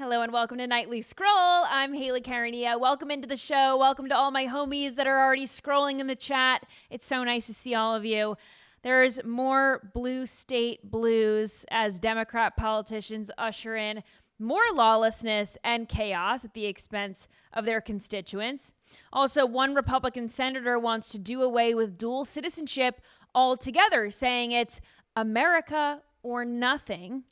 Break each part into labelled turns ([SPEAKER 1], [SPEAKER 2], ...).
[SPEAKER 1] Hello and welcome to Nightly Scroll. I'm Hayley Caronia. Welcome into the show. Welcome to all my homies that are already scrolling in the chat. It's so nice to see all of you. There's more blue state blues as Democrat politicians usher in more lawlessness and chaos at the expense of their constituents. Also, one Republican senator wants to do away with dual citizenship altogether, saying it's America or nothing.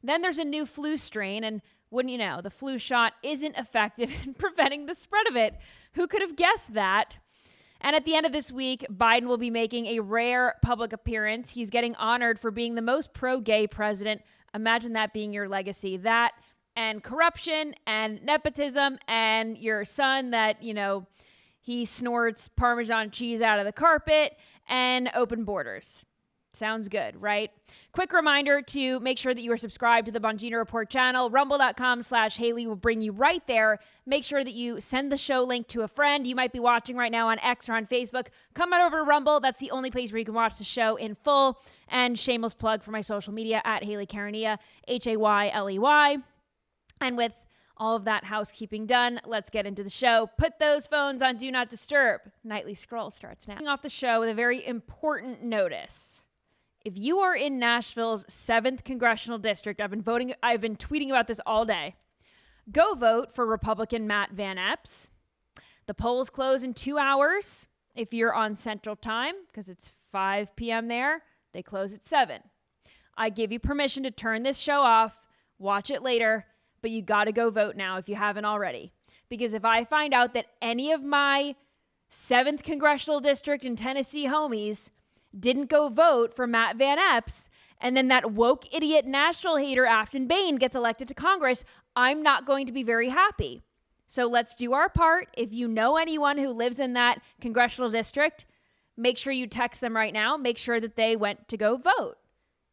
[SPEAKER 1] Then there's a new flu strain, and wouldn't you know, the flu shot isn't effective in preventing the spread of it. Who could have guessed that? And at the end of this week, Biden will be making a rare public appearance. He's getting honored for being the most pro-gay president. Imagine that being your legacy. That and corruption and nepotism and your son that, he snorts Parmesan cheese out of the carpet and open borders. Sounds good, right? Quick reminder to make sure that you are subscribed to the Bongino Report channel. Rumble.com/Hayley will bring you right there. Make sure that you send the show link to a friend. You might be watching right now on X or on Facebook. Come on over to Rumble. That's the only place where you can watch the show in full. And shameless plug for my social media at Hayley Caronia, Hayley. And with all of that housekeeping done, let's get into the show. Put those phones on Do Not Disturb. Nightly Scroll starts now. Off the show with a very important notice. If you are in Nashville's 7th congressional district, I've been tweeting about this all day. Go vote for Republican Matt Van Epps. The polls close in 2 hours. If you're on Central Time, because it's 5 p.m. there, they close at 7. I give you permission to turn this show off, watch it later, but you got to go vote now if you haven't already. Because if I find out that any of my 7th congressional district in Tennessee homies didn't go vote for Matt Van Epps, and then that woke idiot Nashville hater Afton Bain gets elected to Congress, I'm not going to be very happy. So let's do our part. If you know anyone who lives in that congressional district, make sure you text them right now. Make sure that they went to go vote.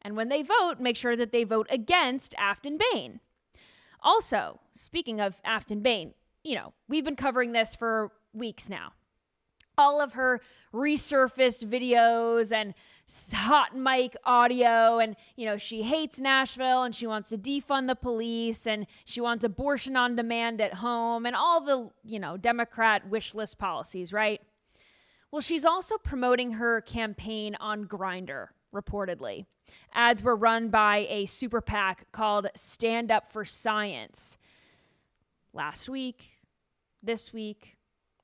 [SPEAKER 1] And when they vote, make sure that they vote against Afton Bain. Also, speaking of Afton Bain, we've been covering this for weeks now. All of her resurfaced videos and hot mic audio, and she hates Nashville and she wants to defund the police and she wants abortion on demand at home and all the Democrat wish list policies, right? Well, she's also promoting her campaign on Grindr, reportedly. Ads were run by a super PAC called Stand Up for Science last week, this week,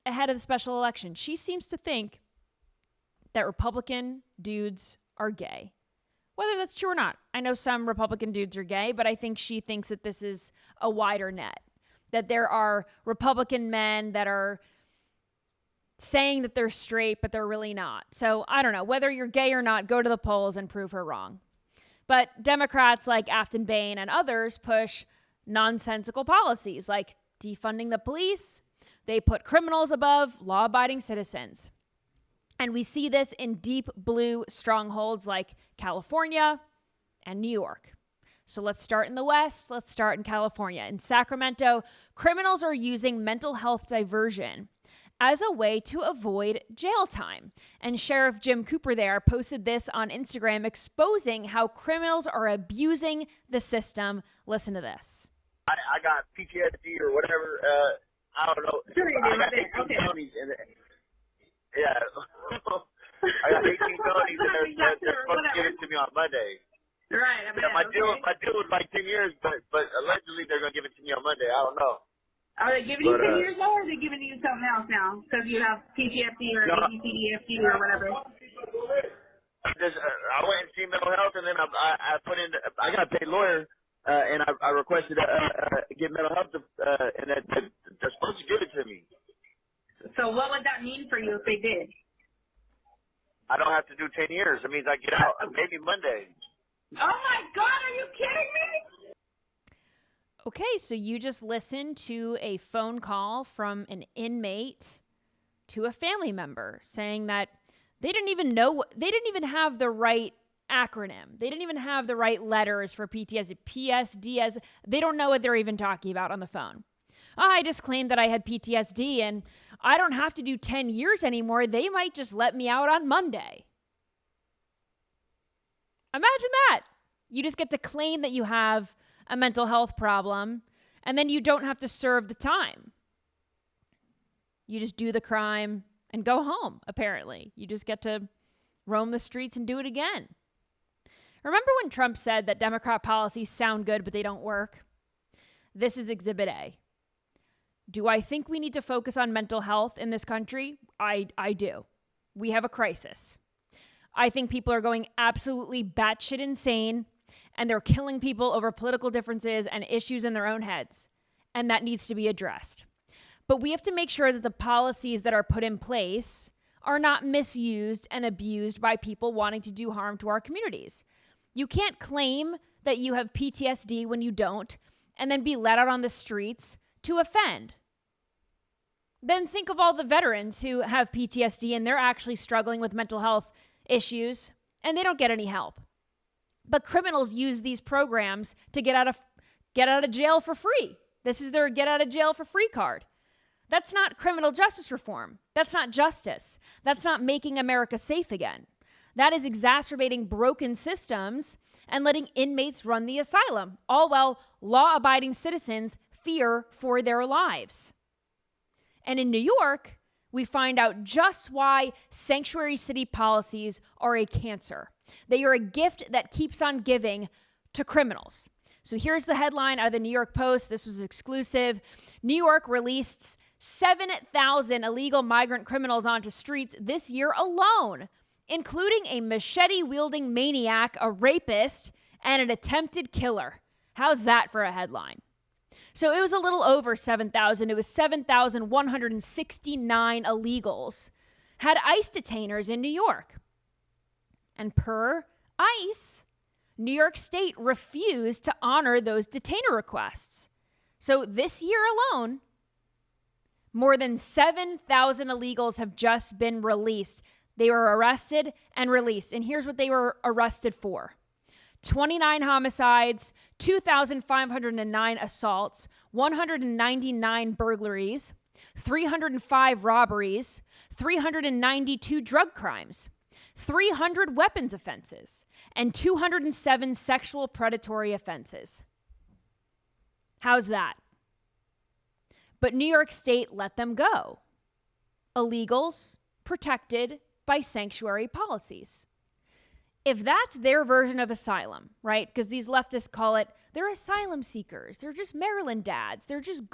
[SPEAKER 1] ahead of the special election. She seems to think that Republican dudes are gay. Whether that's true or not. I know some Republican dudes are gay, but I think she thinks that this is a wider net. That there are Republican men that are saying that they're straight, but they're really not. So I don't know. Whether you're gay or not, go to the polls and prove her wrong. But Democrats like Afton Bain and others push nonsensical policies like defunding the police. They put criminals above law-abiding citizens. And we see this in deep blue strongholds like California and New York. So let's start in the West. Let's start in California. In Sacramento, criminals are using mental health diversion as a way to avoid jail time. And Sheriff Jim Cooper there posted this on Instagram exposing how criminals are abusing the system. Listen to this.
[SPEAKER 2] I got PTSD or whatever. I don't know.
[SPEAKER 3] Sure,
[SPEAKER 2] I got 18 felonies in it. Yeah. I got 18 felonies and they're supposed to give it to me on Monday.
[SPEAKER 3] Right.
[SPEAKER 2] My deal was like 10 years, but allegedly they're going to give it to me on Monday. I don't know.
[SPEAKER 3] Are they giving you 10 years now, or are they giving you something else now? Because you have PTSD or ADCDFD or whatever.
[SPEAKER 2] I went and seen mental health, and then I put in. I got a paid lawyer. And I requested get mental health, and they're supposed to give it to me.
[SPEAKER 3] So what would that mean for you if they did?
[SPEAKER 2] I don't have to do 10 years. It means I get out maybe Monday.
[SPEAKER 3] Oh, my God. Are you kidding me?
[SPEAKER 1] Okay, so you just listened to a phone call from an inmate to a family member saying that they didn't even have the right acronym. They didn't even have the right letters for PTSD. PSD, they don't know what they're even talking about on the phone. I just claimed that I had PTSD and I don't have to do 10 years anymore. They might just let me out on Monday. Imagine that. You just get to claim that you have a mental health problem And then you don't have to serve the time. You just do the crime and go home, apparently. You just get to roam the streets and do it again. Remember when Trump said that Democrat policies sound good, but they don't work? This is Exhibit A. Do I think we need to focus on mental health in this country? I do. We have a crisis. I think people are going absolutely batshit insane, and they're killing people over political differences and issues in their own heads. And that needs to be addressed. But we have to make sure that the policies that are put in place are not misused and abused by people wanting to do harm to our communities. You can't claim that you have PTSD when you don't, and then be let out on the streets to offend. Then think of all the veterans who have PTSD and they're actually struggling with mental health issues and they don't get any help. But criminals use these programs to get out of jail for free. This is their get out of jail for free card. That's not criminal justice reform. That's not justice. That's not making America safe again. That is exacerbating broken systems and letting inmates run the asylum, all while law-abiding citizens fear for their lives. And in New York, we find out just why sanctuary city policies are a cancer. They are a gift that keeps on giving to criminals. So here's the headline out of the New York Post. This was exclusive. New York released 7,000 illegal migrant criminals onto streets this year alone, including a machete-wielding maniac, a rapist, and an attempted killer. How's that for a headline? So it was a little over 7,000. It was 7,169 illegals had ICE detainers in New York. And per ICE, New York State refused to honor those detainer requests. So this year alone, more than 7,000 illegals have just been released. They were arrested and released. And here's what they were arrested for. 29 homicides, 2,509 assaults, 199 burglaries, 305 robberies, 392 drug crimes, 300 weapons offenses, and 207 sexual predatory offenses. How's that? But New York State let them go. Illegals protected by sanctuary policies. If that's their version of asylum, right? Because these leftists call it, they're asylum seekers. They're just Maryland dads. They're just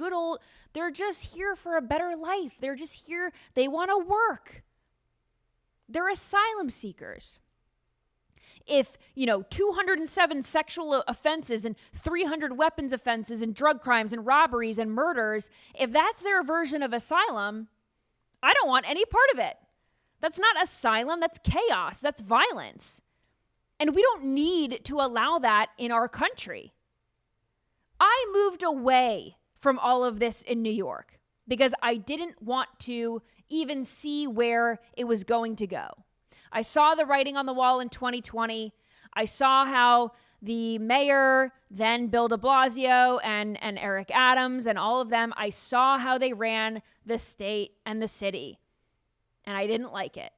[SPEAKER 1] they're just here for a better life. They're just here. They want to work. They're asylum seekers. If, 207 sexual offenses and 300 weapons offenses and drug crimes and robberies and murders, if that's their version of asylum, I don't want any part of it. That's not asylum. That's chaos. That's violence. And we don't need to allow that in our country. I moved away from all of this in New York because I didn't want to even see where it was going to go. I saw the writing on the wall in 2020. I saw how the mayor, then Bill de Blasio and Eric Adams and all of them, I saw how they ran the state and the city. And I didn't like it.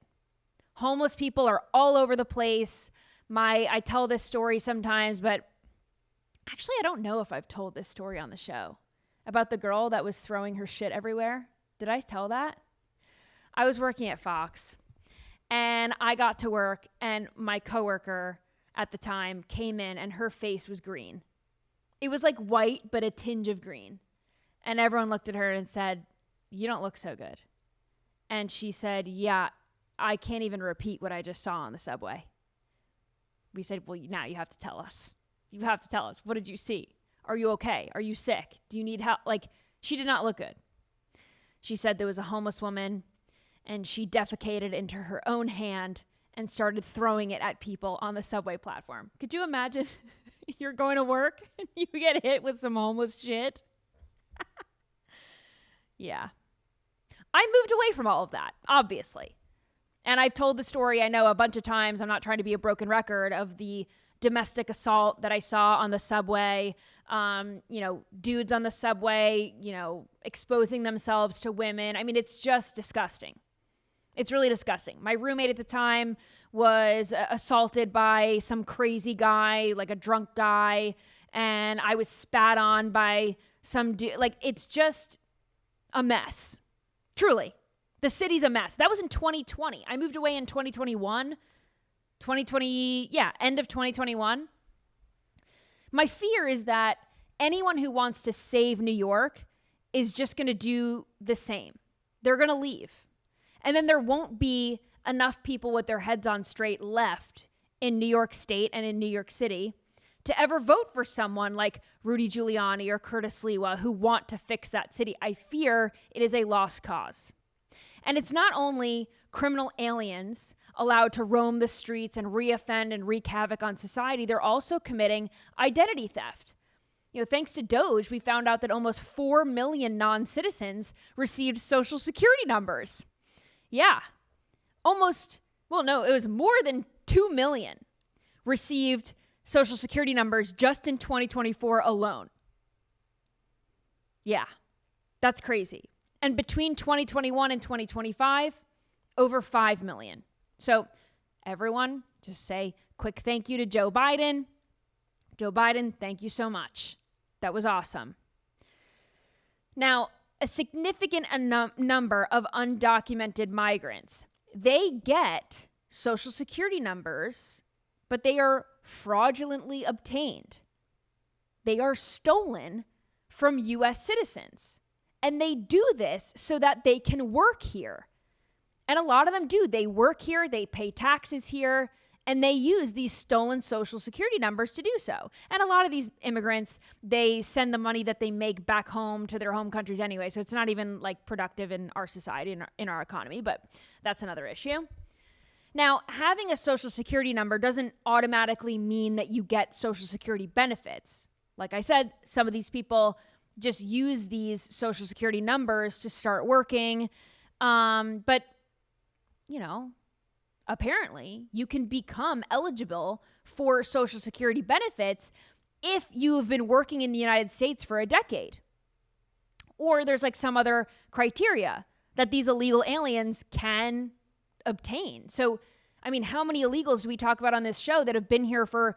[SPEAKER 1] Homeless people are all over the place. I tell this story sometimes, but actually I don't know if I've told this story on the show about the girl that was throwing her shit everywhere. Did I tell that? I was working at Fox and I got to work and my coworker at the time came in and her face was green. It was like white, but a tinge of green. And everyone looked at her and said, "You don't look so good." And she said, "Yeah, I can't even repeat what I just saw on the subway." We said, "Well, now you have to tell us. You have to tell us. What did you see? Are you okay? Are you sick? Do you need help?" She did not look good. She said there was a homeless woman and she defecated into her own hand and started throwing it at people on the subway platform. Could you imagine you're going to work and you get hit with some homeless shit? Yeah. I moved away from all of that, obviously. And I've told the story, I know, a bunch of times. I'm not trying to be a broken record of the domestic assault that I saw on the subway. Dudes on the subway, exposing themselves to women. I mean, it's just disgusting. It's really disgusting. My roommate at the time was assaulted by some crazy guy, like a drunk guy. and I was spat on by some dude. Like, it's just a mess. Truly. The city's a mess. That was in 2020. I moved away in 2021. End of 2021. My fear is that anyone who wants to save New York is just going to do the same. They're going to leave. And then there won't be enough people with their heads on straight left in New York State and in New York City to ever vote for someone like Rudy Giuliani or Curtis Lewa who want to fix that city. I fear it is a lost cause. And it's not only criminal aliens allowed to roam the streets and reoffend and wreak havoc on society, they're also committing identity theft. Thanks to Doge, we found out that almost 4 million non-citizens received social security numbers. Yeah, it was more than 2 million received social security numbers just in 2024 alone. Yeah, that's crazy. And between 2021 and 2025, over 5 million. So everyone just say quick thank you to Joe Biden. Joe Biden, thank you so much. That was awesome. Now, a significant number of undocumented migrants, they get social security numbers, but they are fraudulently obtained. They are stolen from U.S. citizens. And they do this so that they can work here. And a lot of them do. They work here, they pay taxes here, and they use these stolen social security numbers to do so. And a lot of these immigrants, they send the money that they make back home to their home countries anyway. So it's not even like productive in our society, in our economy, but that's another issue. Now, having a social security number doesn't automatically mean that you get social security benefits. Like I said, some of these people just use these social security numbers to start working. But, apparently you can become eligible for social security benefits if you have been working in the United States for a decade. Or there's like some other criteria that these illegal aliens can obtain. So, how many illegals do we talk about on this show that have been here for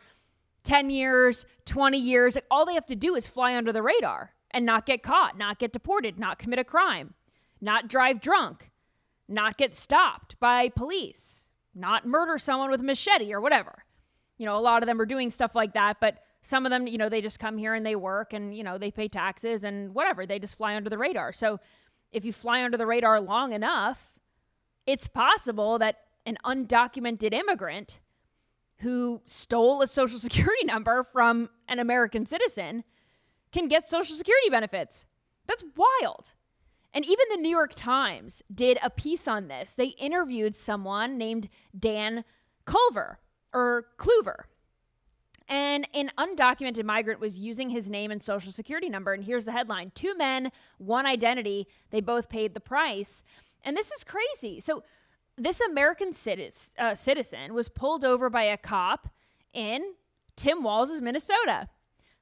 [SPEAKER 1] 10 years, 20 years? Like, all they have to do is fly under the radar and not get caught, not get deported, not commit a crime, not drive drunk, not get stopped by police, not murder someone with a machete or whatever. A lot of them are doing stuff like that, but some of them, they just come here and they work and, they pay taxes and whatever. They just fly under the radar. So if you fly under the radar long enough, it's possible that an undocumented immigrant who stole a social security number from an American citizen can get social security benefits. That's wild. And even the New York Times did a piece on this. They interviewed someone named Dan Culver. And an undocumented migrant was using his name and social security number. And here's the headline: 2 men, 1 identity. They both paid the price. And this is crazy. So this American citizen was pulled over by a cop in Tim Walz' Minnesota.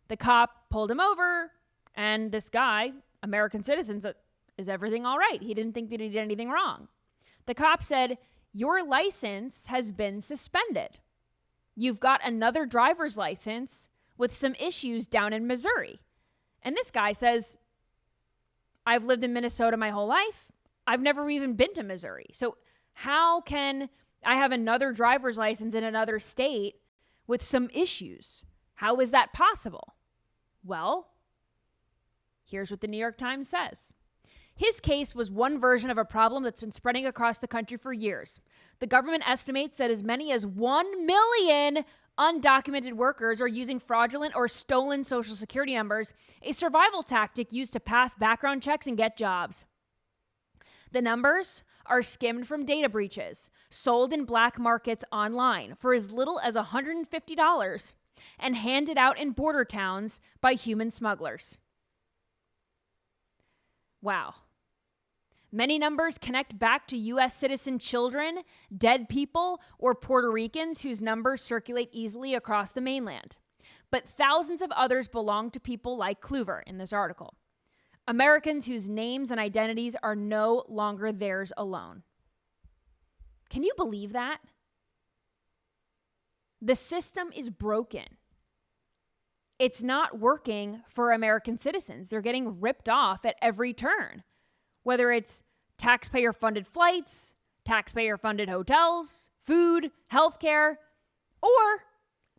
[SPEAKER 1] The cop pulled him over, and this guy, American citizen, said, is everything all right? He didn't think that he did anything wrong. The cop said, your license has been suspended. You've got another driver's license with some issues down in Missouri. And this guy says, I've lived in Minnesota my whole life. I've never even been to Missouri. So how can I have another driver's license in another state with some issues? How is that possible? Well, here's what the New York Times says. His case was one version of a problem that's been spreading across the country for years. The government estimates that as many as 1 million undocumented workers are using fraudulent or stolen social security numbers, a survival tactic used to pass background checks and get jobs. The numbers are skimmed from data breaches, sold in black markets online for as little as $150, and handed out in border towns by human smugglers. Wow. Many numbers connect back to U.S. citizen children, dead people, or Puerto Ricans whose numbers circulate easily across the mainland. But thousands of others belong to people like Kluver in this article. Americans whose names and identities are no longer theirs alone. Can you believe that? The system is broken. it's not working for American citizens. They're getting ripped off at every turn, whether it's taxpayer-funded flights, taxpayer-funded hotels, food, healthcare, or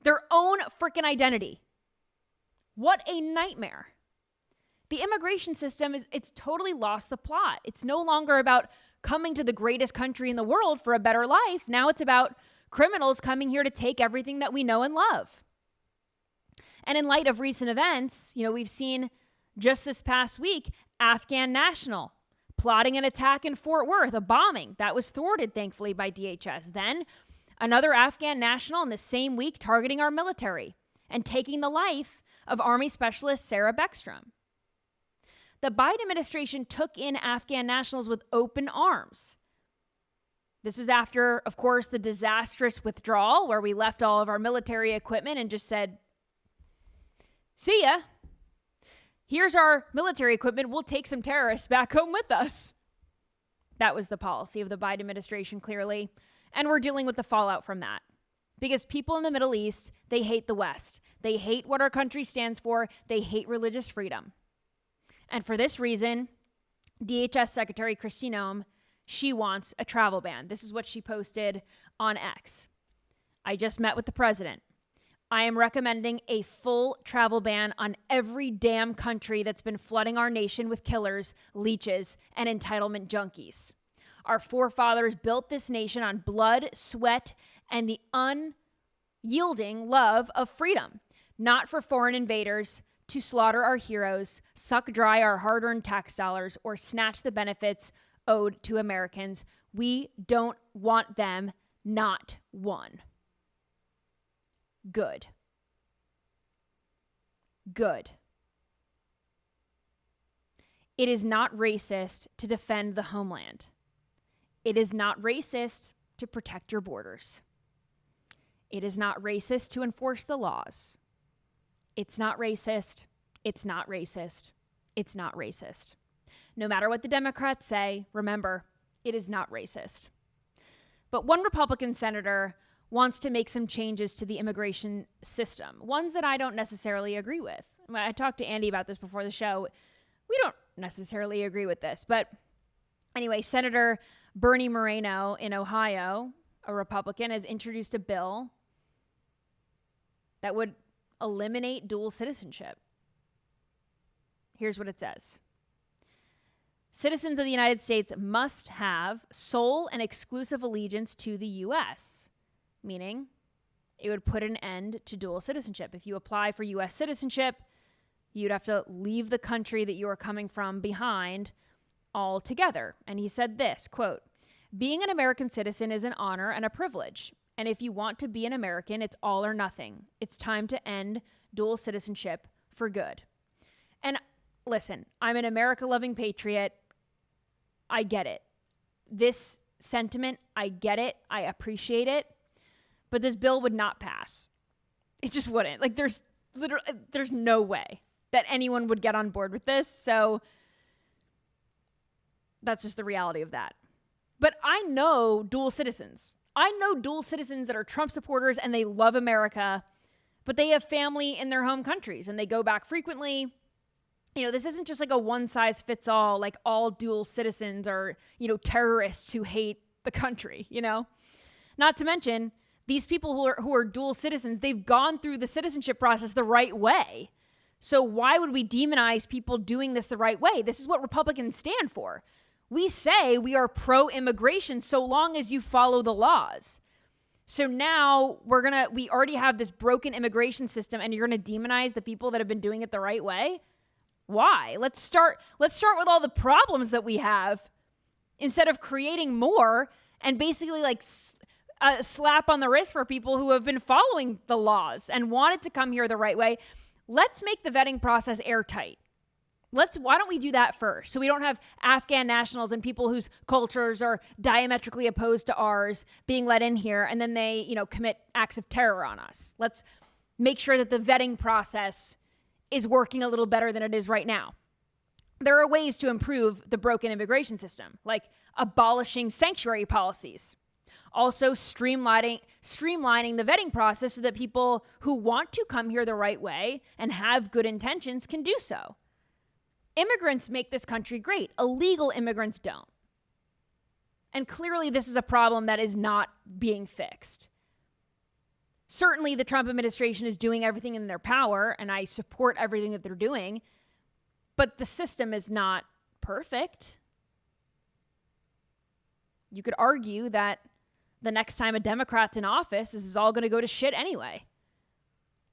[SPEAKER 1] their own freaking identity. What a nightmare. The immigration system it's totally lost the plot. It's no longer about coming to the greatest country in the world for a better life. Now it's about criminals coming here to take everything that we know and love. And in light of recent events, we've seen just this past week, Afghan national plotting an attack in Fort Worth, a bombing that was thwarted, thankfully, by DHS. Then another Afghan national in the same week targeting our military and taking the life of Army Specialist Sarah Beckstrom. The Biden administration took in Afghan nationals with open arms. This was after, of course, the disastrous withdrawal where we left all of our military equipment and just said, see ya. Here's our military equipment. We'll take some terrorists back home with us. That was the policy of the Biden administration, clearly. And we're dealing with the fallout from that. Because people in the Middle East, they hate the West. They hate what our country stands for. They hate religious freedom. And for this reason, DHS Secretary Kristi Noem, she wants a travel ban. This is what she posted on X. I just met with the president. I am recommending a full travel ban on every damn country that's been flooding our nation with killers, leeches, and entitlement junkies. Our forefathers built this nation on blood, sweat, and the unyielding love of freedom, not for foreign invaders to slaughter our heroes, suck dry our hard-earned tax dollars, or snatch the benefits owed to Americans. We don't want them, not one. Good. Good. It is not racist to defend the homeland. It is not racist to protect your borders. It is not racist to enforce the laws. It's not racist. It's not racist. It's not racist. No matter what the Democrats say, remember, it is not racist. But one Republican senator wants to make some changes to the immigration system, ones that I don't necessarily agree with. I talked to Andy about this before the show. We don't necessarily agree with this. But anyway, Senator Bernie Moreno in Ohio, a Republican, has introduced a bill that would eliminate dual citizenship. Here's what it says. Citizens of the United States must have sole and exclusive allegiance to the U.S., meaning it would put an end to dual citizenship. If you apply for U.S. citizenship, you'd have to leave the country that you are coming from behind altogether. And he said this, quote, being an American citizen is an honor and a privilege. And if you want to be an American, it's all or nothing. It's time to end dual citizenship for good. And listen, I'm an America-loving patriot. I get it. This sentiment, I get it. I appreciate it. But this bill would not pass. It just wouldn't. Like there's no way that anyone would get on board with this. So that's just the reality of that. But I know dual citizens. I know dual citizens that are Trump supporters and they love America, but they have family in their home countries and they go back frequently. This isn't just like a one size fits all, like all dual citizens are, terrorists who hate the country, Not to mention, these people who are dual citizens, they've gone through the citizenship process the right way. So why would we demonize people doing this the right way? This is what Republicans stand for. We say we are pro-immigration so long as you follow the laws. So now we already have this broken immigration system and you're going to demonize the people that have been doing it the right way? Why? Let's start with all the problems that we have instead of creating more and basically like a slap on the wrist for people who have been following the laws and wanted to come here the right way. Let's make the vetting process airtight. Why don't we do that first? So we don't have Afghan nationals and people whose cultures are diametrically opposed to ours being let in here and then they, commit acts of terror on us. Let's make sure that the vetting process is working a little better than it is right now. There are ways to improve the broken immigration system, like abolishing sanctuary policies, Also streamlining the vetting process so that people who want to come here the right way and have good intentions can do so. Immigrants make this country great. Illegal immigrants don't. And clearly this is a problem that is not being fixed. Certainly the Trump administration is doing everything in their power, and I support everything that they're doing, but the system is not perfect. You could argue that the next time a Democrat's in office, this is all going to go to shit anyway.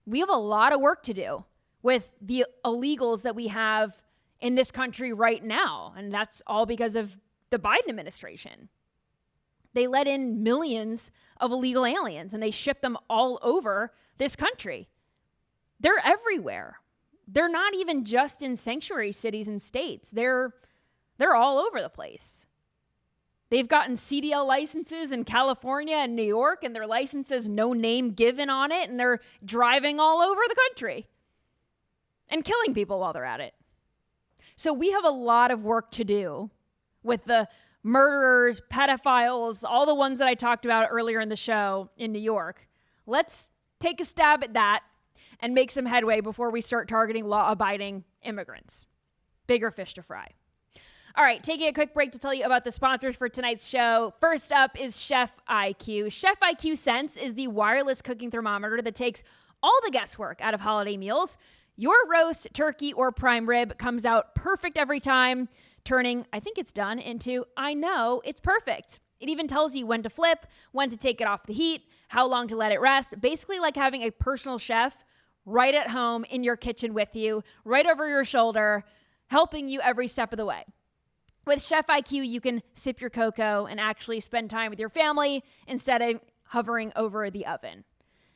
[SPEAKER 1] We have a lot of work to do with the illegals that we have in this country right now, and that's all because of the Biden administration. They let in millions of illegal aliens and they ship them all over this country. They're everywhere. They're not even just in sanctuary cities and states. They're all over the place. They've gotten CDL licenses in California and New York, and their licenses no name given on it, and they're driving all over the country and killing people while they're at it. So we have a lot of work to do with the murderers, pedophiles, all the ones that I talked about earlier in the show in New York. Let's take a stab at that and make some headway before we start targeting law-abiding immigrants. Bigger fish to fry. All right, taking a quick break to tell you about the sponsors for tonight's show. First up is Chef IQ. Chef IQ Sense is the wireless cooking thermometer that takes all the guesswork out of holiday meals. Your roast, turkey, or prime rib comes out perfect every time, turning, I think it's done, into, I know it's perfect. It even tells you when to flip, when to take it off the heat, how long to let it rest. Basically like having a personal chef right at home in your kitchen with you, right over your shoulder, helping you every step of the way. With Chef IQ, you can sip your cocoa and actually spend time with your family instead of hovering over the oven.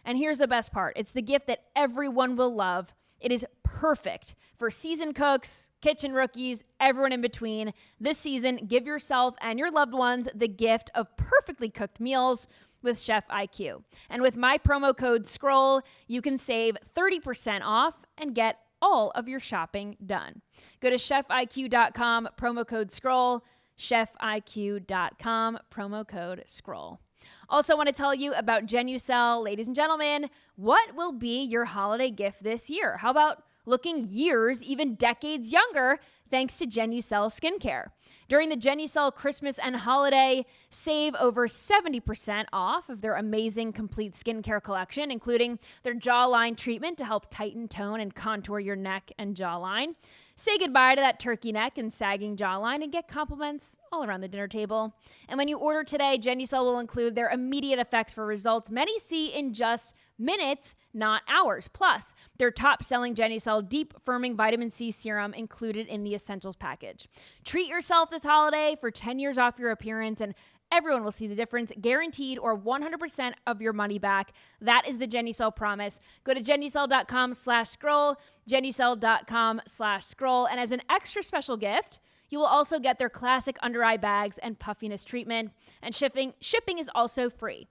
[SPEAKER 1] And here's the best part. It's the gift that everyone will love. It is perfect for seasoned cooks, kitchen rookies, everyone in between. This season, give yourself and your loved ones the gift of perfectly cooked meals with Chef IQ. And with my promo code SCROLL, you can save 30% off and get all of your shopping done. Go to chefiq.com, promo code SCROLL, chefiq.com, promo code SCROLL. Also want to tell you about Genucel. Ladies and gentlemen, what will be your holiday gift this year? How about looking years, even decades younger, thanks to Genucel skincare? During the Genucel Christmas and holiday, save over 70% off of their amazing complete skincare collection, including their jawline treatment to help tighten, tone, and contour your neck and jawline. Say goodbye to that turkey neck and sagging jawline and get compliments all around the dinner table. And when you order today, Genucel will include their immediate effects for results many see in just minutes, not hours. Plus, their top-selling Genucel Deep Firming Vitamin C Serum included in the Essentials package. Treat yourself this holiday for 10 years off your appearance, and everyone will see the difference, guaranteed, or 100% of your money back. That is the Genucel promise. Go to Genucel.com/scroll, Genucel.com/scroll, and as an extra special gift, you will also get their classic under-eye bags and puffiness treatment, and shipping is also free.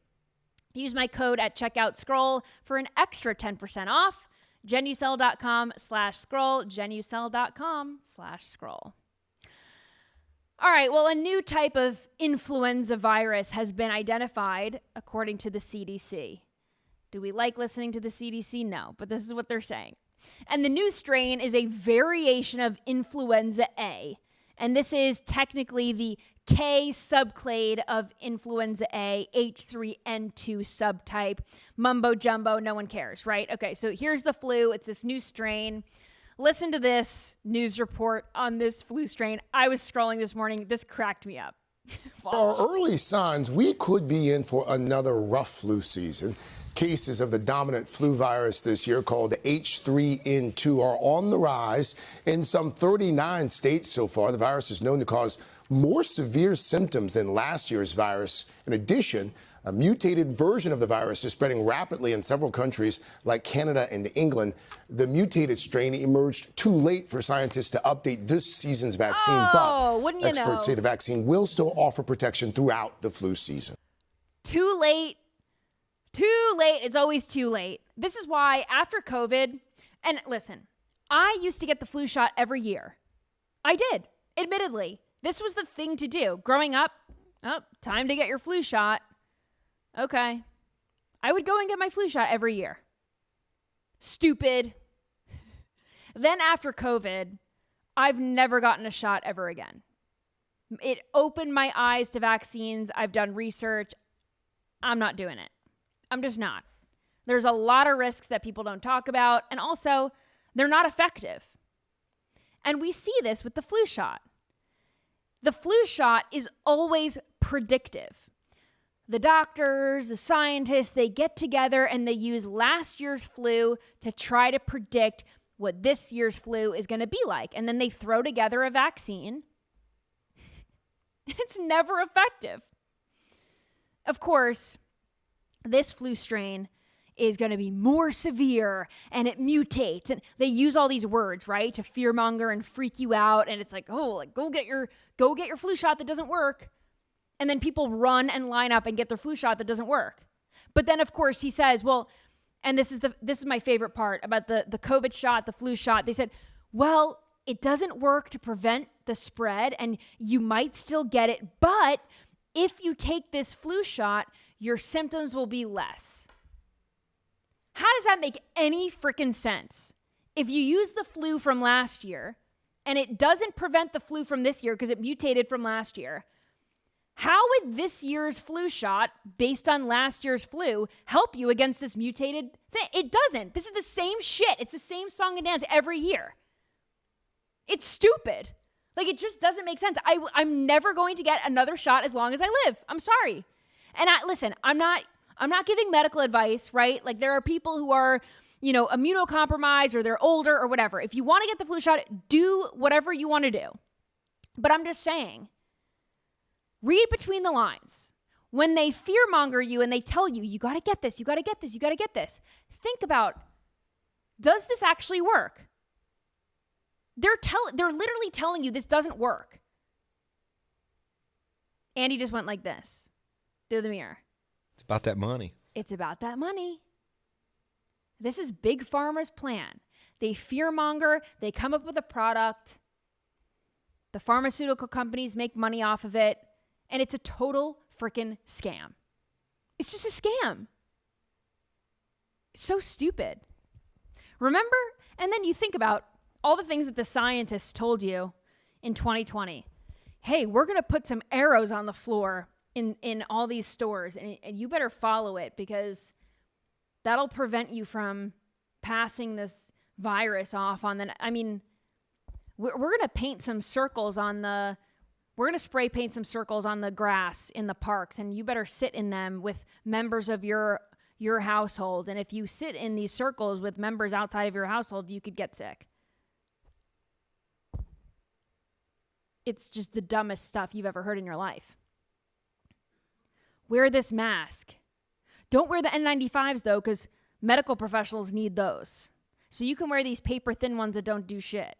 [SPEAKER 1] Use my code at checkout SCROLL for an extra 10% off. Genucel.com/scroll, Genucel.com/scroll. All right, well, a new type of influenza virus has been identified according to the CDC. Do we like listening to the CDC? No, but this is what they're saying. And the new strain is a variation of influenza A. And this is technically the K subclade of influenza A, H3N2 subtype. Mumbo jumbo, no one cares, right? Okay, so here's the flu. It's this new strain. Listen to this news report on this flu strain. I was scrolling this morning. This cracked me up.
[SPEAKER 4] Our early signs, we could be in for another rough flu season. Cases of the dominant flu virus this year, called H3N2, are on the rise in some 39 states so far. The virus is known to cause more severe symptoms than last year's virus. In addition, a mutated version of the virus is spreading rapidly in several countries like Canada and England. The mutated strain emerged too late for scientists to update this season's vaccine, but experts say the vaccine will still offer protection throughout the flu season.
[SPEAKER 1] Too late. Too late. It's always too late. This is why after COVID, and listen, I used to get the flu shot every year. I did, admittedly. This was the thing to do. Growing up, time to get your flu shot. Okay. I would go and get my flu shot every year. Stupid. Then after COVID, I've never gotten a shot ever again. It opened my eyes to vaccines. I've done research. I'm not doing it. I'm just not. There's a lot of risks that people don't talk about, and also they're not effective. And we see this with the flu shot. The flu shot is always predictive. The doctors, the scientists, they get together and they use last year's flu to try to predict what this year's flu is going to be like. And then they throw together a vaccine. It's never effective. Of course, this flu strain is going to be more severe and it mutates. And they use all these words, right, to fearmonger and freak you out. And it's like, oh, like go get your flu shot that doesn't work. And then people run and line up and get their flu shot that doesn't work. But then, of course, he says, well, and this is my favorite part about the COVID shot, the flu shot. They said, well, it doesn't work to prevent the spread and you might still get it. But if you take this flu shot, your symptoms will be less. How does that make any freaking sense? If you use the flu from last year and it doesn't prevent the flu from this year because it mutated from last year, how would this year's flu shot, based on last year's flu, help you against this mutated thing? It doesn't. This is the same shit. It's the same song and dance every year. It's stupid. Like, it just doesn't make sense. I'm never going to get another shot as long as I live. I'm sorry. And listen, I'm not giving medical advice, right? Like, there are people who are, immunocompromised or they're older or whatever. If you want to get the flu shot, do whatever you want to do. But I'm just saying, read between the lines. When they fearmonger you and they tell you, you got to get this, you got to get this, you got to get this. Think about, does this actually work? They're literally telling you this doesn't work. Andy just went like this through the mirror.
[SPEAKER 5] It's about that money.
[SPEAKER 1] It's about that money. This is Big Pharma's plan. They fearmonger, they come up with a product. The pharmaceutical companies make money off of it. And it's a total freaking scam. It's just a scam. So stupid. Remember? And then you think about all the things that the scientists told you in 2020. Hey, we're going to put some arrows on the floor in all these stores, and you better follow it because that'll prevent you from passing this virus off on the... I mean, we're going to paint some circles on the... We're going to spray paint some circles on the grass in the parks, and you better sit in them with members of your household. And if you sit in these circles with members outside of your household, you could get sick. It's just the dumbest stuff you've ever heard in your life. Wear this mask. Don't wear the N95s, though, because medical professionals need those. So you can wear these paper thin ones that don't do shit.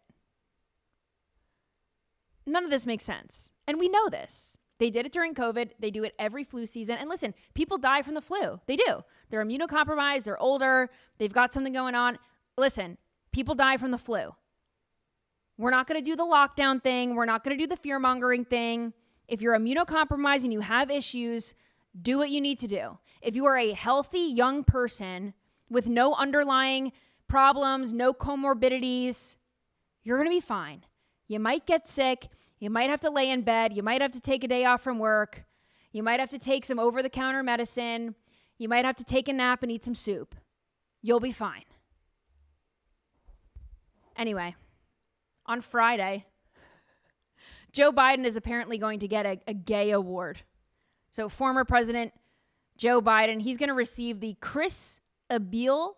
[SPEAKER 1] None of this makes sense. And we know this. They did it during COVID. They do it every flu season. And listen, people die from the flu. They do. They're immunocompromised. They're older. They've got something going on. Listen, people die from the flu. We're not going to do the lockdown thing. We're not going to do the fear-mongering thing. If you're immunocompromised and you have issues, do what you need to do. If you are a healthy young person with no underlying problems, no comorbidities, you're going to be fine. You might get sick. You might have to lay in bed. You might have to take a day off from work. You might have to take some over-the-counter medicine. You might have to take a nap and eat some soup. You'll be fine. Anyway, on Friday, Joe Biden is apparently going to get a gay award. So former President Joe Biden, he's going to receive the Chris Abele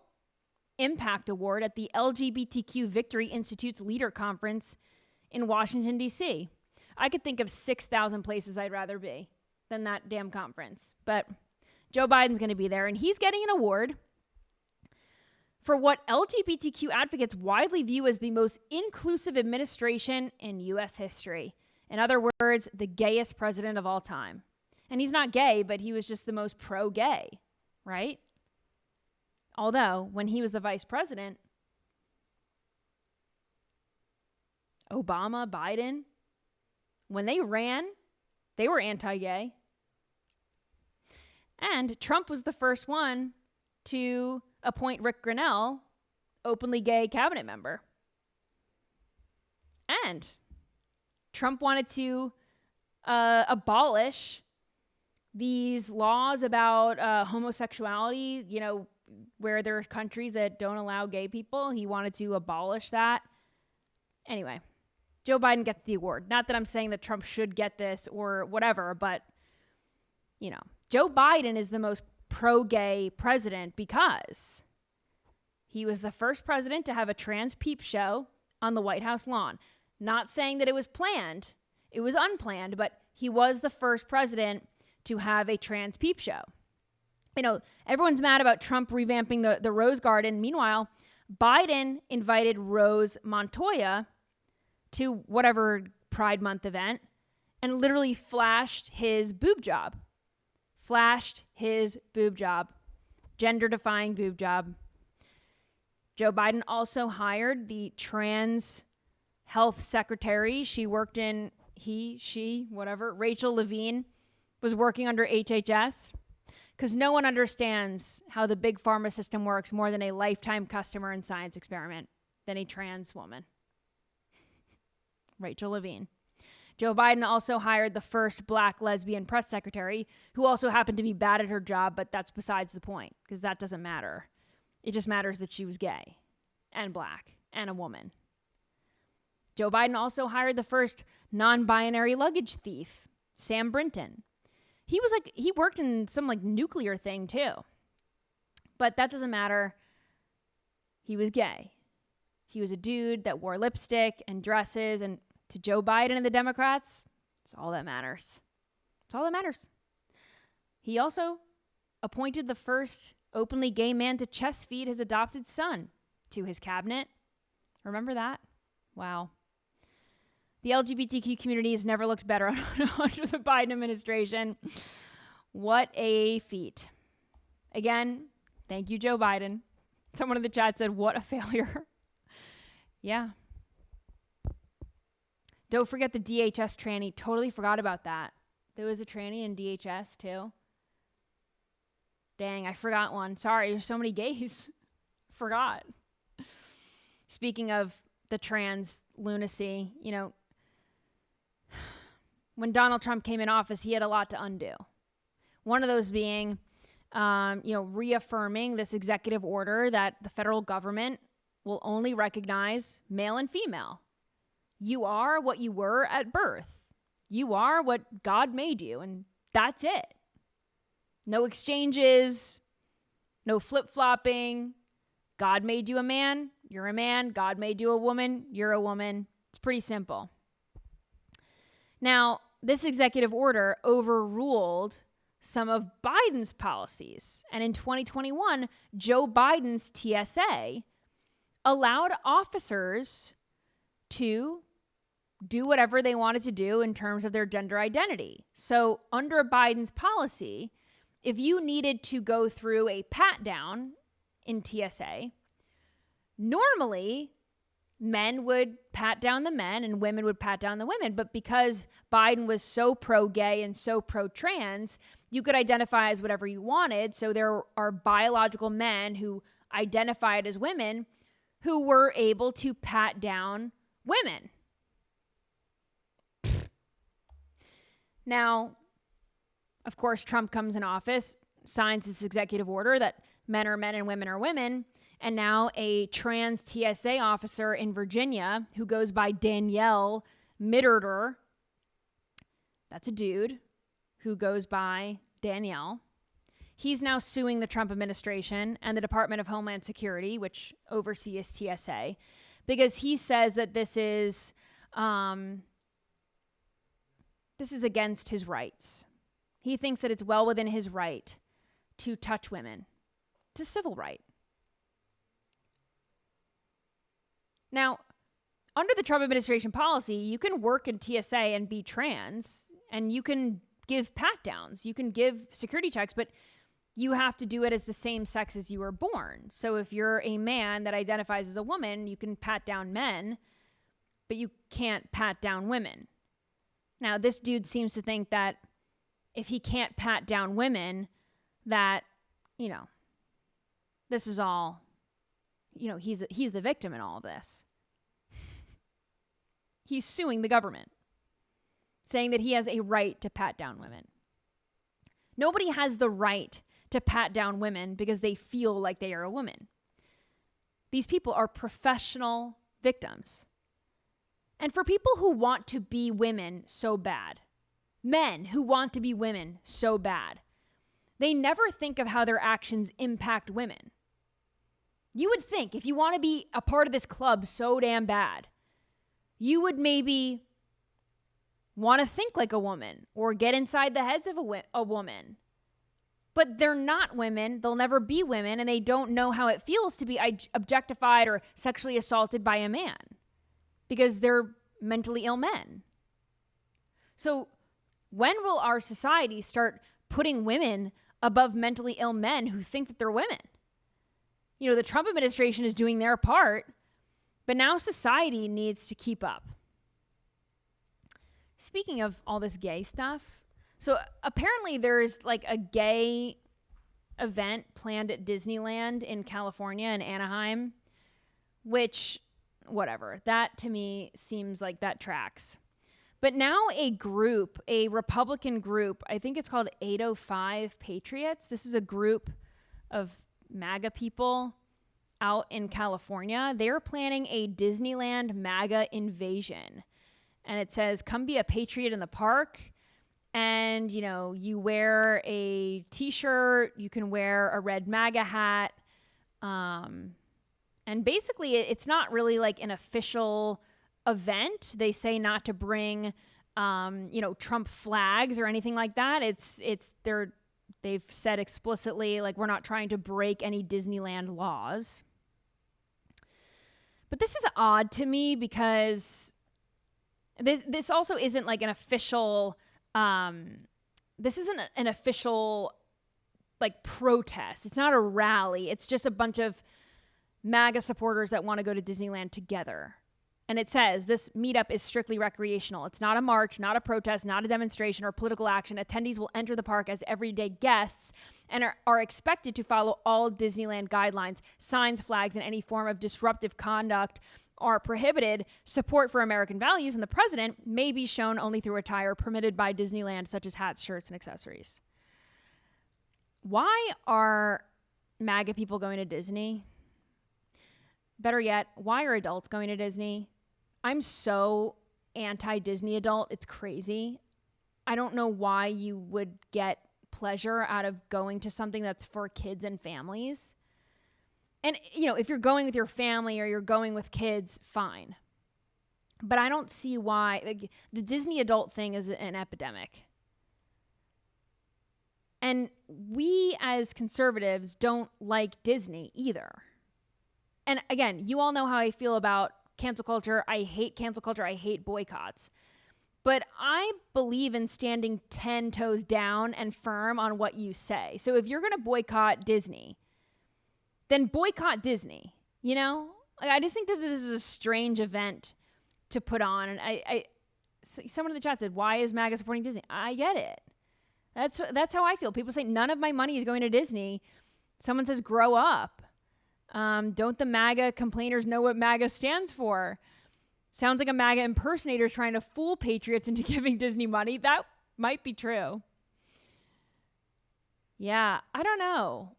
[SPEAKER 1] Impact Award at the LGBTQ Victory Institute's Leader Conference in Washington, D.C. I could think of 6,000 places I'd rather be than that damn conference. But Joe Biden's going to be there, and he's getting an award for what LGBTQ advocates widely view as the most inclusive administration in U.S. history. In other words, the gayest president of all time. And he's not gay, but he was just the most pro-gay, right? Although, when he was the vice president, Obama, Biden, when they ran, they were anti-gay. And Trump was the first one to appoint Rick Grinnell, openly gay cabinet member. And Trump wanted to abolish these laws about homosexuality, where there are countries that don't allow gay people. He wanted to abolish that. Anyway, Joe Biden gets the award. Not that I'm saying that Trump should get this or whatever, but, Joe Biden is the most pro-gay president because he was the first president to have a trans peep show on the White House lawn. Not saying that it was planned. It was unplanned, but he was the first president to have a trans peep show. Everyone's mad about Trump revamping the Rose Garden. Meanwhile, Biden invited Rose Montoya to whatever Pride Month event and literally flashed his boob job. Gender-defying boob job. Joe Biden also hired the trans health secretary. She worked in, Rachel Levine was working under HHS, because no one understands how the big pharma system works more than a lifetime customer in science experiment than a trans woman. Rachel Levine. Joe Biden also hired the first black lesbian press secretary, who also happened to be bad at her job, but that's besides the point, because that doesn't matter. It just matters that she was gay and black and a woman. Joe Biden also hired the first non-binary luggage thief, Sam Brinton. He worked in some nuclear thing too. But that doesn't matter. He was gay. He was a dude that wore lipstick and dresses, and to Joe Biden and the Democrats, it's all that matters. It's all that matters. He also appointed the first openly gay man to chest feed his adopted son to his cabinet. Remember that? Wow. The LGBTQ community has never looked better under the Biden administration. What a feat. Again, thank you, Joe Biden. Someone in the chat said, what a failure. Yeah. Don't forget the DHS tranny. Totally forgot about that. There was a tranny in DHS too. Dang, I forgot one. Sorry, there's so many gays. Forgot. Speaking of the trans lunacy, when Donald Trump came in office, he had a lot to undo. One of those being, reaffirming this executive order that the federal government will only recognize male and female. You are what you were at birth. You are what God made you, and that's it. No exchanges, no flip-flopping. God made you a man, you're a man. God made you a woman, you're a woman. It's pretty simple. Now, this executive order overruled some of Biden's policies. And in 2021, Joe Biden's TSA allowed officers to do whatever they wanted to do in terms of their gender identity. So under Biden's policy, if you needed to go through a pat down in TSA, normally men would pat down the men and women would pat down the women. But because Biden was so pro-gay and so pro-trans, you could identify as whatever you wanted. So there are biological men who identified as women who were able to pat down women. Now, of course, Trump comes in office, signs this executive order that men are men and women are women. And now a trans TSA officer in Virginia who goes by Danielle Mitterder, that's a dude who goes by Danielle. He's now suing the Trump administration and the Department of Homeland Security, which oversees TSA, because he says that this is against his rights. He thinks that it's well within his right to touch women. It's a civil right. Now, under the Trump administration policy, you can work in TSA and be trans, and you can give pat downs. You can give security checks, but you have to do it as the same sex as you were born. So if you're a man that identifies as a woman, you can pat down men, but you can't pat down women. Now, this dude seems to think that if he can't pat down women, that, you know, this is all, you know, he's the victim in all of this. He's suing the government, saying that he has a right to pat down women. Nobody has the right to pat down women because they feel like they are a woman. These people are professional victims. And for people who want to be women so bad, men who want to be women so bad, they never think of how their actions impact women. You would think if you want to be a part of this club so damn bad, you would maybe want to think like a woman or get inside the heads of a woman. But they're not women. They'll never be women, and they don't know how it feels to be objectified or sexually assaulted by a man because they're mentally ill men. So when will our society start putting women above mentally ill men who think that they're women? You know, the Trump administration is doing their part, but now society needs to keep up. Speaking of all this gay stuff, so apparently there's like a gay event planned at Disneyland in California and Anaheim, which, whatever, that to me seems like that tracks. But now a Republican group, I think it's called 805 Patriots. This is a group of MAGA people out in California. They're planning a Disneyland MAGA invasion. And it says, come be a patriot in the park. And, you know, you wear a t-shirt, you can wear a red MAGA hat. And basically it's not really like an official event. They say not to bring, Trump flags or anything like that. They've said explicitly, like, we're not trying to break any Disneyland laws. But this is odd to me because this also isn't like an official, this isn't an official, like, protest. It's not a rally. It's just a bunch of MAGA supporters that want to go to Disneyland together. And it says this meetup is strictly recreational. It's not a march, not a protest, not a demonstration or political action. Attendees will enter the park as everyday guests and are expected to follow all Disneyland guidelines. Signs, flags, and any form of disruptive conduct are prohibited. Support for American values and the president may be shown only through attire permitted by Disneyland, such as hats, shirts, and accessories. Why are MAGA people going to Disney? Better yet, why are adults going to Disney? I'm so anti-Disney adult, it's crazy. I don't know why you would get pleasure out of going to something that's for kids and families. And, you know, if you're going with your family or you're going with kids, fine. But I don't see why. Like, the Disney adult thing is an epidemic. And we as conservatives don't like Disney either. And again, you all know how I feel about cancel culture. I hate cancel culture. I hate boycotts. But I believe in standing 10 toes down and firm on what you say. So if you're going to boycott Disney, then boycott Disney, you know? I just think that this is a strange event to put on. And someone in the chat said, why is MAGA supporting Disney? I get it. That's how I feel. People say none of my money is going to Disney. Someone says, grow up. Don't the MAGA complainers know what MAGA stands for? Sounds like a MAGA impersonator trying to fool patriots into giving Disney money. That might be true. Yeah, I don't know.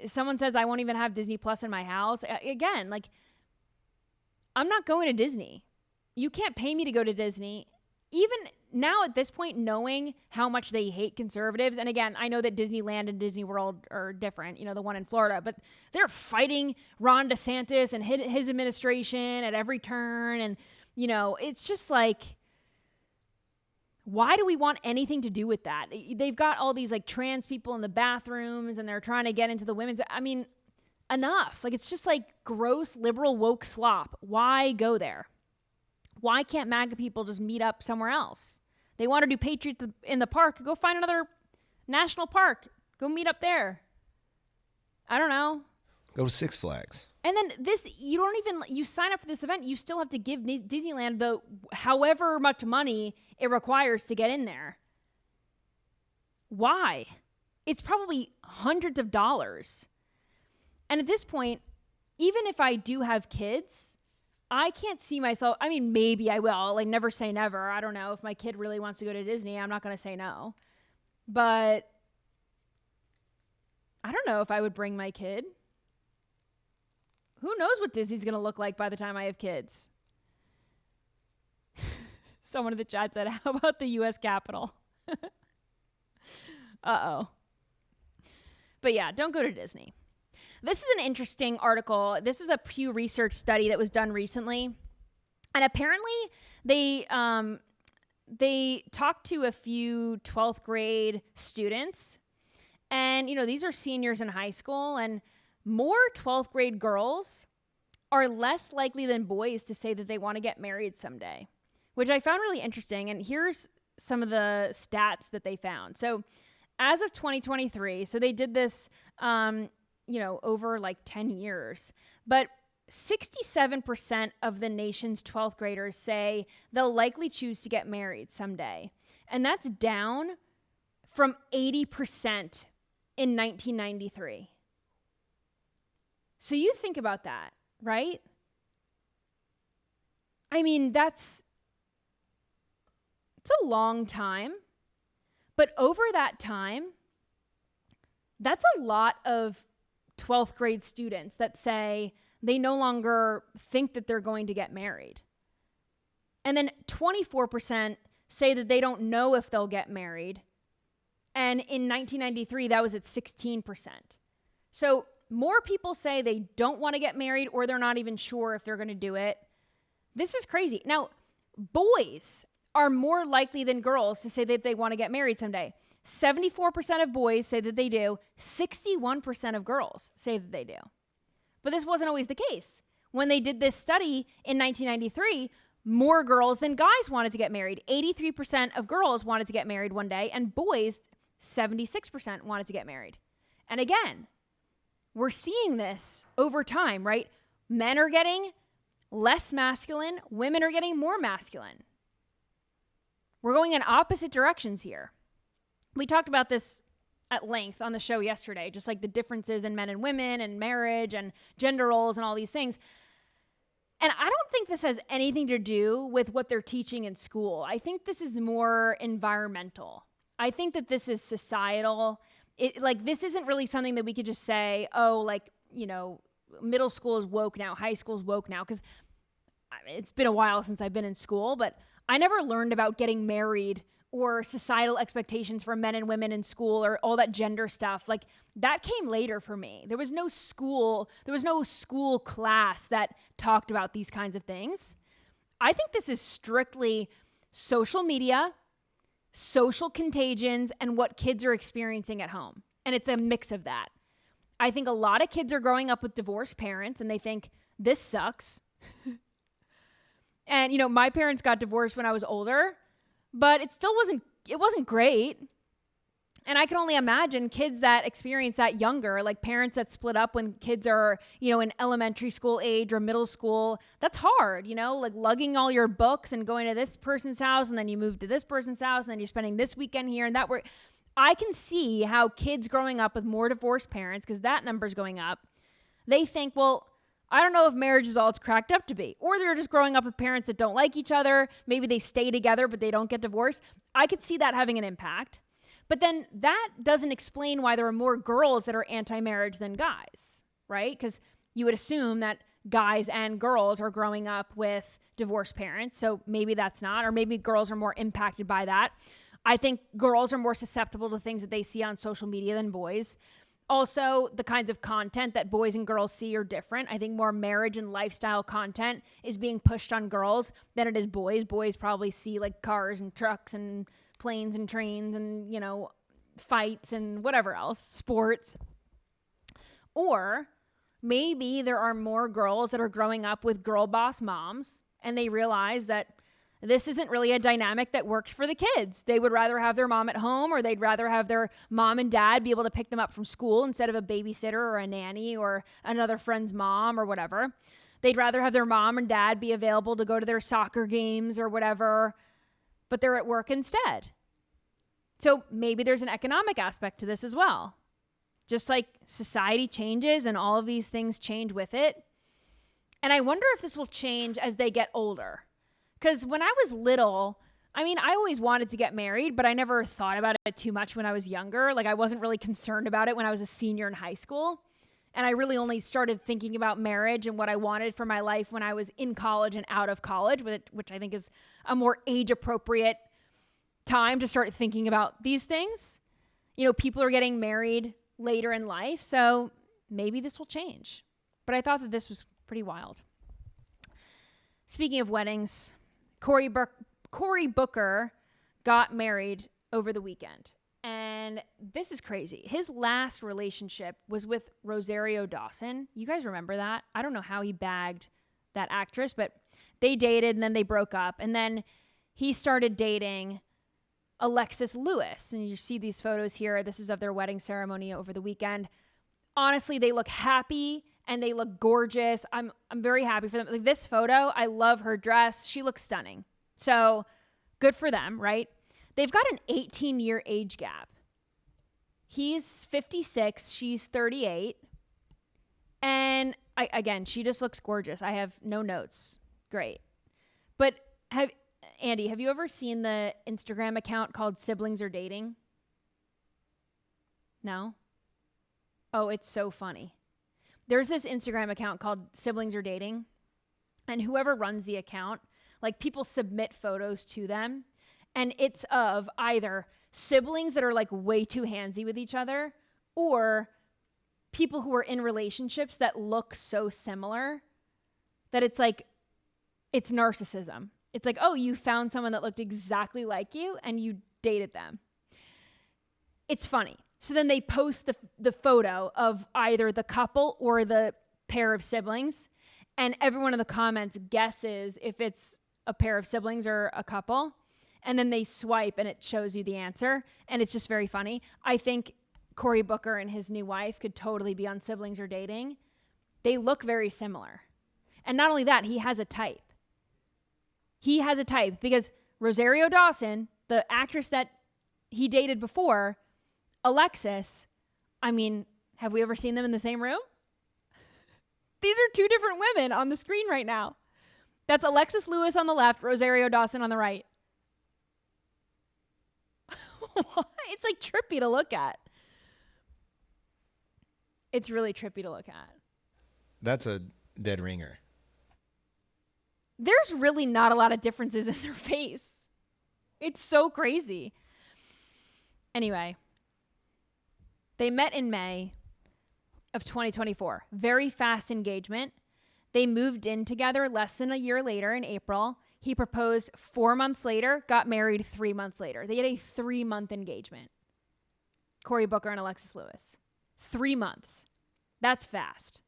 [SPEAKER 1] Someone says I won't even have Disney Plus in my house. Again, like, I'm not going to Disney. You can't pay me to go to Disney. Even now at this point, knowing how much they hate conservatives, and again, I know that Disneyland and Disney World are different, you know, the one in Florida, but they're fighting Ron DeSantis and his administration at every turn. And, you know, it's just like, why do we want anything to do with that? They've got all these like trans people in the bathrooms and they're trying to get into the women's, I mean, enough. Like, it's just like gross liberal woke slop. Why go there? Why can't MAGA people just meet up somewhere else? They want to do Patriots in the park. Go find another national park. Go meet up there. I don't know.
[SPEAKER 5] Go to Six Flags.
[SPEAKER 1] And then you sign up for this event, you still have to give Disneyland the however much money it requires to get in there. Why? it's probably hundreds of dollars. And at this point, even if I do have kids, I can't see myself. I mean, maybe I will. Like, never say never. I don't know. If my kid really wants to go to Disney, I'm not going to say no. But I don't know if I would bring my kid. Who knows what Disney's going to look like by the time I have kids? Someone in the chat said, how about the U.S. Capitol? Uh-oh. But yeah, don't go to Disney. This is an interesting article. This is a Pew Research study that was done recently. And apparently they talked to a few 12th grade students. And, you know, these are seniors in high school. And more 12th grade girls are less likely than boys to say that they want to get married someday, which I found really interesting. And here's some of the stats that they found. So as of 2023, so they did this, over like 10 years, but 67% of the nation's 12th graders say they'll likely choose to get married someday. And that's down from 80% in 1993. So you think about that, right? I mean, it's a long time, but over that time, that's a lot of 12th grade students that say they no longer think that they're going to get married. And then 24% say that they don't know if they'll get married. And in 1993, that was at 16%. So more people say they don't want to get married or they're not even sure if they're going to do it. This is crazy. Now, boys are more likely than girls to say that they want to get married someday. 74% of boys say that they do. 61% of girls say that they do. But this wasn't always the case. When they did this study in 1993, more girls than guys wanted to get married. 83% of girls wanted to get married one day, and boys, 76% wanted to get married. And again, we're seeing this over time, right? Men are getting less masculine. Women are getting more masculine. We're going in opposite directions here. We talked about this at length on the show yesterday, just like the differences in men and women and marriage and gender roles and all these things. And I don't think this has anything to do with what they're teaching in school. I think this is more environmental. I think that this is societal. This isn't really something that we could just say, middle school is woke now, high school is woke now, because it's been a while since I've been in school, but I never learned about getting married or societal expectations for men and women in school or all that gender stuff. Like, that came later for me. There was no school class that talked about these kinds of things. I think this is strictly social media, social contagions, and what kids are experiencing at home. And it's a mix of that. I think a lot of kids are growing up with divorced parents and they think, this sucks. And, my parents got divorced when I was older, but it wasn't great. And I can only imagine kids that experience that younger, like parents that split up when kids are, in elementary school age or middle school. That's hard, like lugging all your books and going to this person's house and then you move to this person's house and then you're spending this weekend here and that. I can see how kids growing up with more divorced parents, because that number's going up, they think, well, I don't know if marriage is all it's cracked up to be. Or they're just growing up with parents that don't like each other. Maybe they stay together, but they don't get divorced. I could see that having an impact. But then that doesn't explain why there are more girls that are anti-marriage than guys, right? Because you would assume that guys and girls are growing up with divorced parents. So maybe that's not, or maybe girls are more impacted by that. I think girls are more susceptible to things that they see on social media than boys. Also, the kinds of content that boys and girls see are different. I think more marriage and lifestyle content is being pushed on girls than it is boys. Boys probably see like cars and trucks and planes and trains and, fights and whatever else, sports. Or maybe there are more girls that are growing up with girl boss moms and they realize that this isn't really a dynamic that works for the kids. They would rather have their mom at home, or they'd rather have their mom and dad be able to pick them up from school instead of a babysitter or a nanny or another friend's mom or whatever. They'd rather have their mom and dad be available to go to their soccer games or whatever, but they're at work instead. So maybe there's an economic aspect to this as well. Just like society changes and all of these things change with it. And I wonder if this will change as they get older. Because when I was little, I mean, I always wanted to get married, but I never thought about it too much when I was younger. Like, I wasn't really concerned about it when I was a senior in high school. And I really only started thinking about marriage and what I wanted for my life when I was in college and out of college, which I think is a more age-appropriate time to start thinking about these things. You know, people are getting married later in life, so maybe this will change. But I thought that this was pretty wild. Speaking of weddings, Cory Booker got married over the weekend. And this is crazy. His last relationship was with Rosario Dawson. You guys remember that? I don't know how he bagged that actress, but they dated and then they broke up. And then he started dating Alexis Lewis. And you see these photos here. This is of their wedding ceremony over the weekend. Honestly, they look happy and they look gorgeous. I'm very happy for them. Like, this photo, I love her dress. She looks stunning. So good for them, right? They've got an 18-year age gap. He's 56. She's 38. And again, she just looks gorgeous. I have no notes. Great. But Andy, have you ever seen the Instagram account called Siblings Are Dating? No? Oh, it's so funny. There's this Instagram account called Siblings Are Dating. And whoever runs the account, like, people submit photos to them. And it's of either siblings that are like way too handsy with each other, or people who are in relationships that look so similar that it's like, it's narcissism. It's like, oh, you found someone that looked exactly like you and you dated them. It's funny. So then they post the photo of either the couple or the pair of siblings, and everyone in the comments guesses if it's a pair of siblings or a couple. And then they swipe and it shows you the answer. And it's just very funny. I think Cory Booker and his new wife could totally be on Siblings Are Dating. They look very similar. And not only that, he has a type. He has a type because Rosario Dawson, the actress that he dated before, Alexis, I mean, have we ever seen them in the same room? These are two different women on the screen right now. That's Alexis Lewis on the left, Rosario Dawson on the right. It's like trippy to look at. It's really trippy to look at.
[SPEAKER 5] That's a dead ringer.
[SPEAKER 1] There's really not a lot of differences in their face. It's so crazy. Anyway, they met in May of 2024. Very fast engagement. They moved in together less than a year later in April. He proposed 4 months later, got married 3 months later. They had a 3-month engagement. Cory Booker and Alexis Lewis. 3 months. That's fast.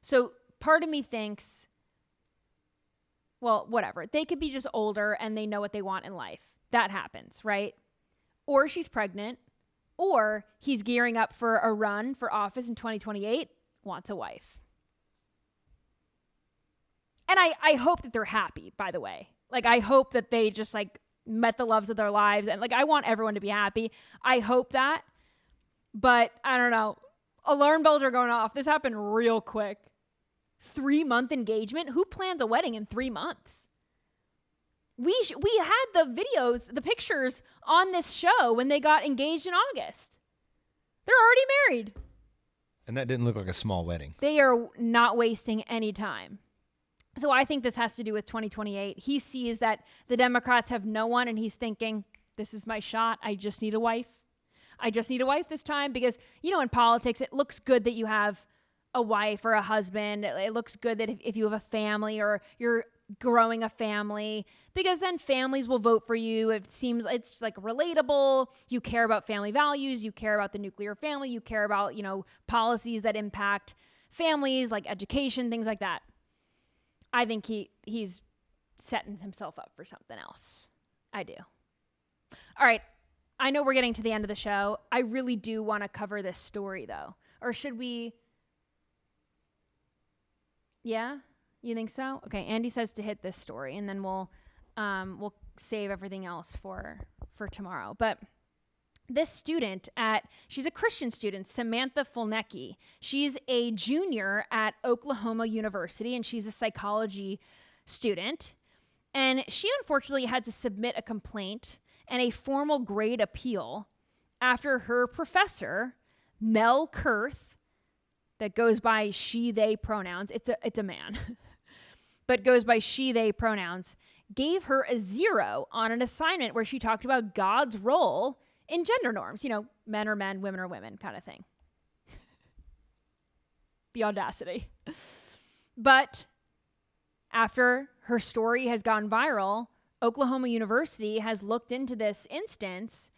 [SPEAKER 1] So part of me thinks, well, whatever. They could be just older and they know what they want in life. That happens, right? Or she's pregnant, or he's gearing up for a run for office in 2028, wants a wife. And I hope that they're happy, by the way. Like, I hope that they just, like, met the loves of their lives. And, like, I want everyone to be happy. I hope that. But, I don't know. Alarm bells are going off. This happened real quick. 3-month engagement? Who plans a wedding in 3 months? We had the videos, the pictures on this show when they got engaged in August. They're already married.
[SPEAKER 5] And that didn't look like a small wedding.
[SPEAKER 1] They are not wasting any time. So I think this has to do with 2028. He sees that the Democrats have no one, and he's thinking, this is my shot. I just need a wife. I just need a wife this time because, you know, in politics, it looks good that you have a wife or a husband. It looks good that if you have a family or you're growing a family, because then families will vote for you. It seems it's like relatable. You care about family values. You care about the nuclear family. You care about, you know, policies that impact families, like education, things like that. I think he's setting himself up for something else. I do. All right. I know we're getting to the end of the show. I really do want to cover this story, though. Or should we? Yeah? You think so? Okay. Andy says to hit this story, and then we'll save everything else for tomorrow. But this student she's a Christian student, Samantha Fulnecki. She's a junior at Oklahoma University, and she's a psychology student. And she unfortunately had to submit a complaint and a formal grade appeal after her professor, Mel Kurth, that goes by she, they pronouns. It's a man, but goes by she, they pronouns, gave her a 0 on an assignment where she talked about God's role in gender norms. Men are men, women are women kind of thing. The audacity. But after her story has gone viral, Oklahoma University has looked into this instance,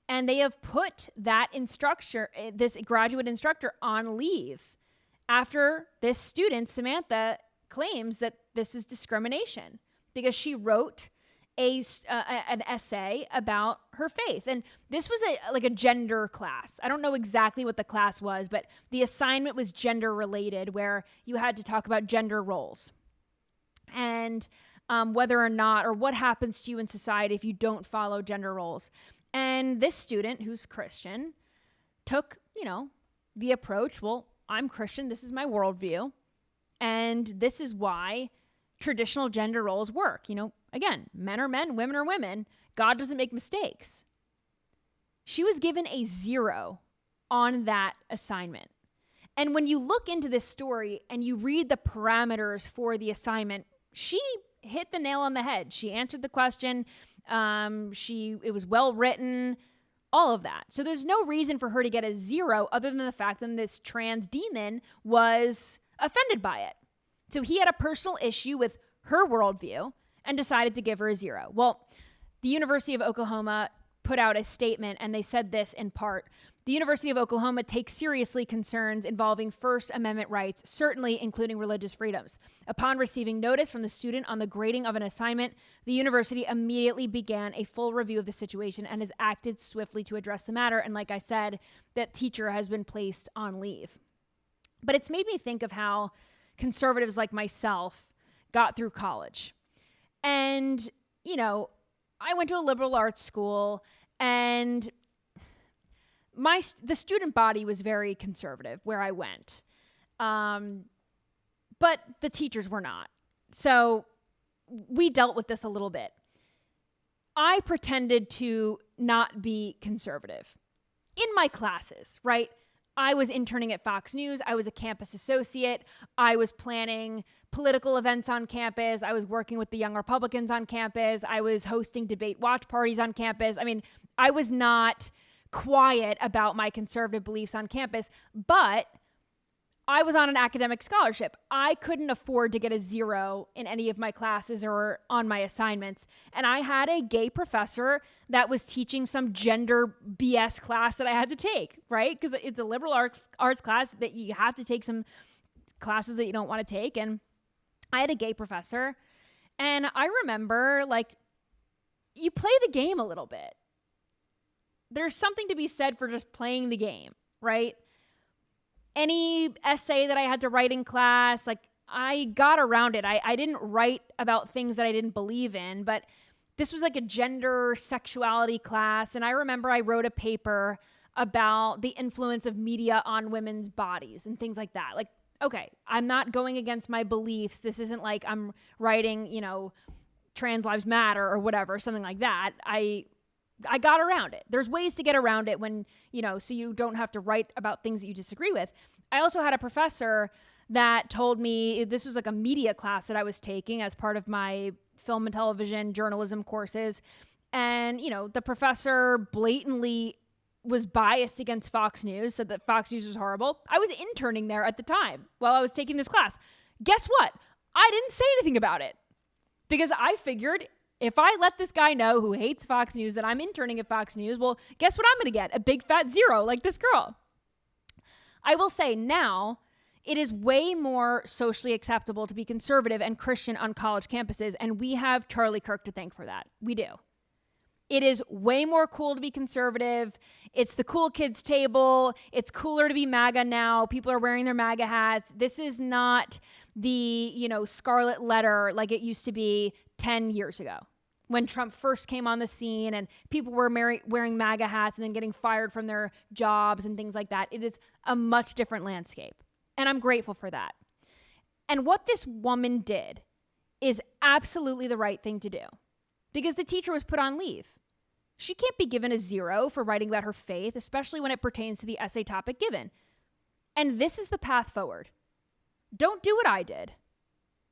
[SPEAKER 1] and they have put that instructor, this graduate instructor, on leave after this student, Samantha, claims that this is discrimination because she wrote an essay about her faith. And this was a gender class. I don't know exactly what the class was, but the assignment was gender related, where you had to talk about gender roles and whether or not, or what happens to you in society if you don't follow gender roles. And this student, who's Christian, took, the approach, well, I'm Christian, this is my worldview, and this is why traditional gender roles work. Again, men are men, women are women. God doesn't make mistakes. She was given a 0 on that assignment. And when you look into this story and you read the parameters for the assignment, she hit the nail on the head. She answered the question. It was well written, all of that. So there's no reason for her to get a 0 other than the fact that this trans demon was offended by it. So he had a personal issue with her worldview and decided to give her a 0. Well, the University of Oklahoma put out a statement, and they said this in part: the University of Oklahoma takes seriously concerns involving First Amendment rights, certainly including religious freedoms. Upon receiving notice from the student on the grading of an assignment, the university immediately began a full review of the situation and has acted swiftly to address the matter. And like I said, that teacher has been placed on leave. But it's made me think of how conservatives like myself got through college. And, I went to a liberal arts school, and the student body was very conservative where I went. But the teachers were not. So we dealt with this a little bit. I pretended to not be conservative in my classes, right? I was interning at Fox News. I was a campus associate. I was planning political events on campus. I was working with the Young Republicans on campus. I was hosting debate watch parties on campus. I mean, I was not quiet about my conservative beliefs on campus, but I was on an academic scholarship. I couldn't afford to get a 0 in any of my classes or on my assignments. And I had a gay professor that was teaching some gender BS class that I had to take, right? Because it's a liberal arts class that you have to take some classes that you don't want to take. And I had a gay professor. And I remember, you play the game a little bit. There's something to be said for just playing the game, right? Any essay that I had to write in class, I got around it. I didn't write about things that I didn't believe in, but this was a gender sexuality class. And I remember I wrote a paper about the influence of media on women's bodies and things like that. Okay, I'm not going against my beliefs. This isn't like I'm writing, Trans Lives Matter or whatever, something like that. I got around it. There's ways to get around it when, so you don't have to write about things that you disagree with. I also had a professor that told me, this was a media class that I was taking as part of my film and television journalism courses. And, the professor blatantly was biased against Fox News, said that Fox News was horrible. I was interning there at the time while I was taking this class. Guess what? I didn't say anything about it because I figured if I let this guy know who hates Fox News that I'm interning at Fox News, well, guess what I'm going to get? A big fat 0 like this girl. I will say now, it is way more socially acceptable to be conservative and Christian on college campuses, and we have Charlie Kirk to thank for that. We do. It is way more cool to be conservative. It's the cool kids table. It's cooler to be MAGA now. People are wearing their MAGA hats. This is not the, scarlet letter like it used to be 10 years ago. when Trump first came on the scene and people were wearing MAGA hats and then getting fired from their jobs and things like that. It is a much different landscape. And I'm grateful for that. And what this woman did is absolutely the right thing to do because the teacher was put on leave. She can't be given a 0 for writing about her faith, especially when it pertains to the essay topic given. And this is the path forward. Don't do what I did.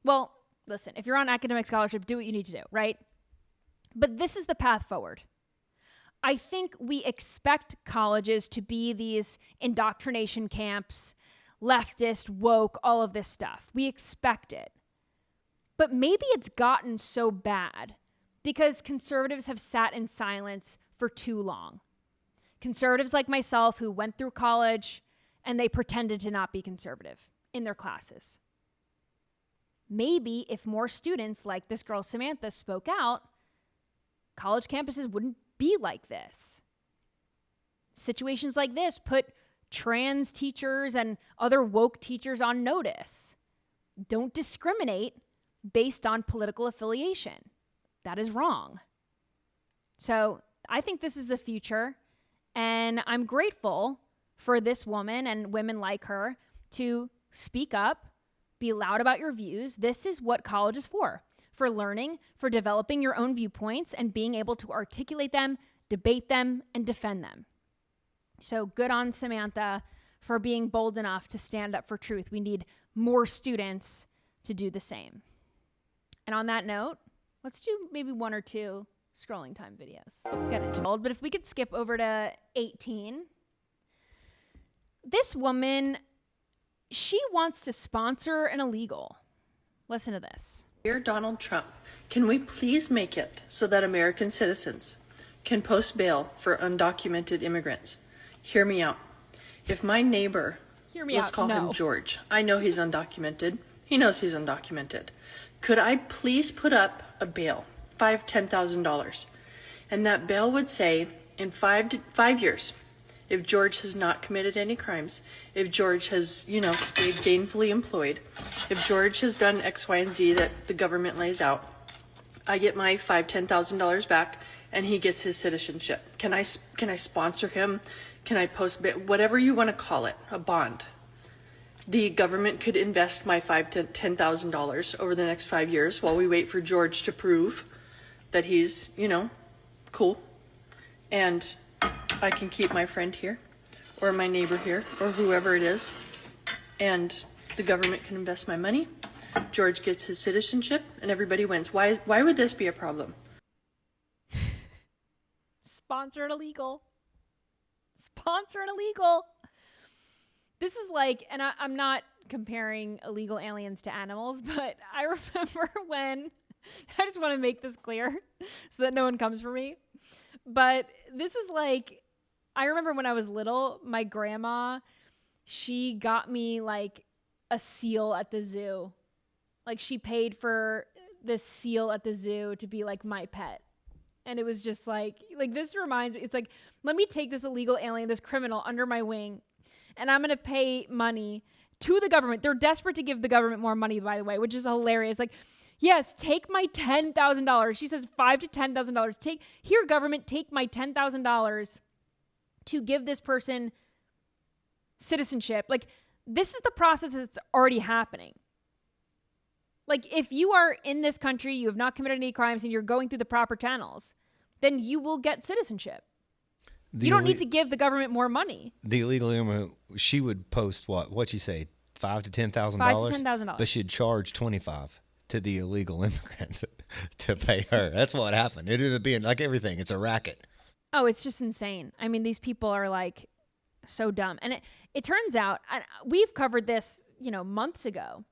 [SPEAKER 1] Well, listen, if you're on academic scholarship, do what you need to do, right? But this is the path forward. I think we expect colleges to be these indoctrination camps, leftist, woke, all of this stuff. We expect it. But maybe it's gotten so bad because conservatives have sat in silence for too long. Conservatives like myself who went through college and they pretended to not be conservative in their classes. Maybe if more students like this girl Samantha spoke out, college campuses wouldn't be like this. Situations like this put trans teachers and other woke teachers on notice. Don't discriminate based on political affiliation. That is wrong. So I think this is the future, and I'm grateful for this woman and women like her to speak up, be loud about your views. This is what college is for learning, for developing your own viewpoints and being able to articulate them, debate them, and defend them. So good on Samantha for being bold enough to stand up for truth. We need more students to do the same. And on that note, let's do maybe 1 or 2 scrolling time videos. Let's get into it. But if we could skip over to 18. This woman, she wants to sponsor an illegal. Listen to this.
[SPEAKER 6] Dear Donald Trump, can we please make it so that American citizens can post bail for undocumented immigrants? Hear me out. If my neighbor, let's call him George, I know he's undocumented. He knows he's undocumented. Could I please put up a bail, $5,000, $10,000? And that bail would say in 5 years, if George has not committed any crimes, if George has, stayed gainfully employed, if George has done X, Y, and Z that the government lays out, I get my $5,000, $10,000 back, and he gets his citizenship. Can I sponsor him? Can I post whatever you want to call it, a bond? The government could invest my $5,000 to $10,000 over the next 5 years while we wait for George to prove that he's, cool, and I can keep my friend here, or my neighbor here, or whoever it is, and the government can invest my money. George gets his citizenship, and everybody wins. Why would this be a problem?
[SPEAKER 1] Sponsor an illegal. Sponsor an illegal. This is like, and I'm not comparing illegal aliens to animals, but I remember when, I just want to make this clear so that no one comes for me. But this is like, I remember when I was little, my grandma, she got me like a seal at the zoo. Like she paid for this seal at the zoo to be like my pet. And it was just like this reminds me, it's like, let me take this illegal alien, this criminal under my wing, and I'm going to pay money to the government. They're desperate to give the government more money, by the way, which is hilarious. Like, yes, take my $10,000. She says $5,000 to $10,000. Here, government, take my $10,000 to give this person citizenship. Like, this is the process that's already happening. Like, if you are in this country, you have not committed any crimes, and you're going through the proper channels, then you will get citizenship. You don't need to give the government more money.
[SPEAKER 5] The illegal immigrant, she would post what'd she say, $5,000 to $10,000?
[SPEAKER 1] $5,000 to $10,000.
[SPEAKER 5] But she'd charge $25,000 to the illegal immigrant to pay her. That's what happened. It ended up being like everything. It's a racket.
[SPEAKER 1] Oh, it's just insane. I mean, these people are like so dumb. And it turns out, we've covered this, months ago.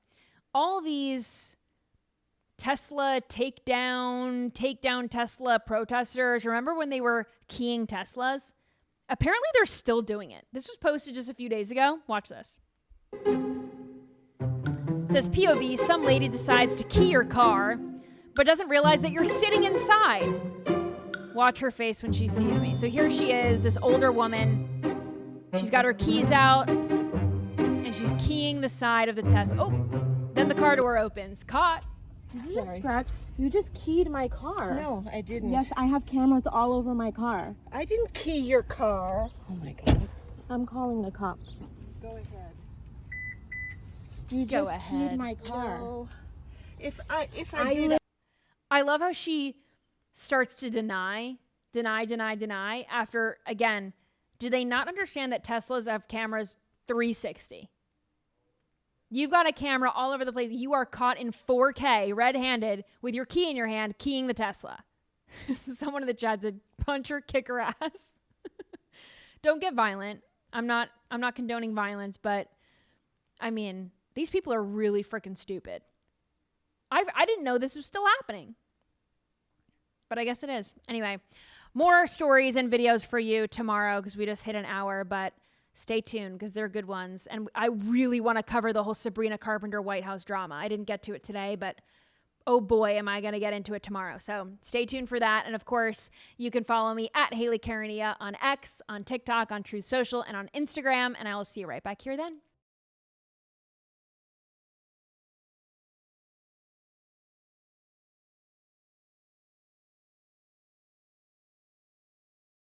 [SPEAKER 1] All these Tesla takedown Tesla protesters. Remember when they were keying Teslas? Apparently they're still doing it. This was posted just a few days ago. Watch this. It says POV, some lady decides to key your car, but doesn't realize that you're sitting inside. Watch her face when she sees me. So here she is, this older woman. She's got her keys out, and she's keying the side of the Tesla. Oh, then the car door opens. Caught.
[SPEAKER 7] You just keyed my car.
[SPEAKER 8] No, I didn't.
[SPEAKER 7] Yes, I have cameras all over my car.
[SPEAKER 8] I didn't key your car.
[SPEAKER 7] Oh my God. I'm calling the cops.
[SPEAKER 8] Go ahead.
[SPEAKER 7] You just keyed my car.
[SPEAKER 8] No. If I did,
[SPEAKER 1] I love how she starts to deny after, again, do they not understand that Teslas have cameras 360? You've got a camera all over the place. You are caught in 4K, red-handed, with your key in your hand, keying the Tesla. Someone in the chat said, punch her, kick her ass. Don't get violent. I'm not condoning violence, but I mean, these people are really freaking stupid. I didn't know this was still happening, but I guess it is. Anyway, more stories and videos for you tomorrow because we just hit an hour, but stay tuned because they're good ones. And I really want to cover the whole Sabrina Carpenter White House drama. I didn't get to it today, but oh boy, am I going to get into it tomorrow. So stay tuned for that. And of course, you can follow me at Hayley Caronia on X, on TikTok, on Truth Social, and on Instagram. And I will see you right back here then.